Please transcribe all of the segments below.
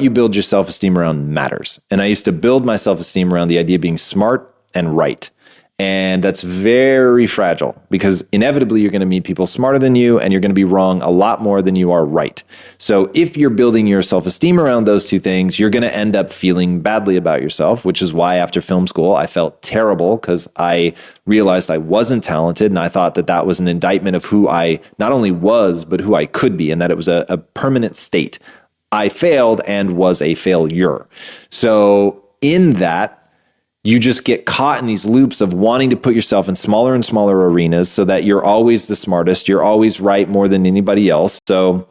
you build your self-esteem around matters. And I used to build my self-esteem around the idea of being smart and right. And that's very fragile because inevitably you're going to meet people smarter than you and you're going to be wrong a lot more than you are right. So if you're building your self-esteem around those two things, you're going to end up feeling badly about yourself, which is why after film school, I felt terrible because I realized I wasn't talented. And I thought that that was an indictment of who I not only was, but who I could be, and that it was a permanent state. I failed and was a failure. So in that, you just get caught in these loops of wanting to put yourself in smaller and smaller arenas so that you're always the smartest, you're always right more than anybody else. So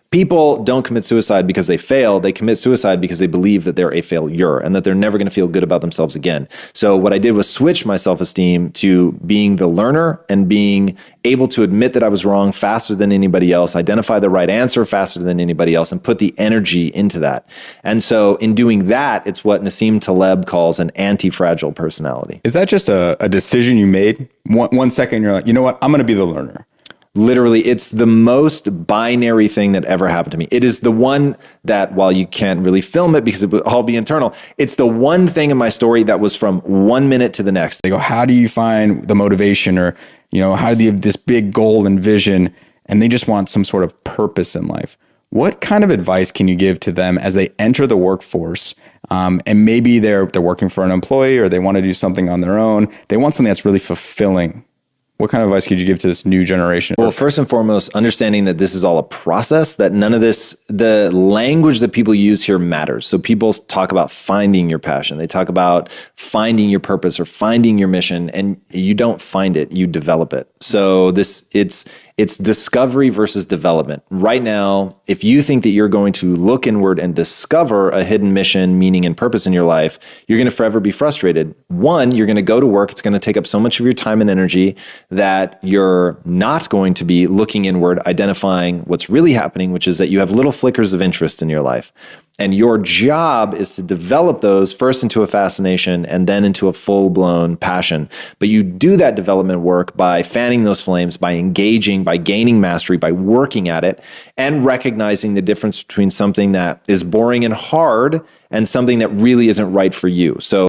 people don't commit suicide because they fail. They commit suicide because they believe that they're a failure and that they're never going to feel good about themselves again. So what I did was switch my self-esteem to being the learner and being able to admit that I was wrong faster than anybody else, identify the right answer faster than anybody else, and put the energy into that. And so in doing that, it's what Nassim Taleb calls an anti-fragile personality. Is that just a decision you made? One second, you're like, you know what? I'm going to be the learner. Literally, it's the most binary thing that ever happened to me. It is the one that, while you can't really film it because it would all be internal, it's the one thing in my story that was from 1 minute to the next. They go, how do you find the motivation, or, how do you have this big goal and vision, and they just want some sort of purpose in life? What kind of advice can you give to them as they enter the workforce, and maybe they're working for an employee or they want to do something on their own? They want something that's really fulfilling. What kind of advice could you give to this new generation? Well, first and foremost, understanding that this is all a process, that none of this, the language that people use here matters. So people talk about finding your passion. They talk about finding your purpose or finding your mission, and you don't find it, you develop it. So it's discovery versus development. Right now, if you think that you're going to look inward and discover a hidden mission, meaning, and purpose in your life, you're going to forever be frustrated. One, you're going to go to work. It's going to take up so much of your time and energy that you're not going to be looking inward, identifying what's really happening, which is that you have little flickers of interest in your life. And your job is to develop those first into a fascination and then into a full-blown passion. But you do that development work by fanning those flames, by engaging, by gaining mastery, by working at it, and recognizing the difference between something that is boring and hard and something that really isn't right for you. So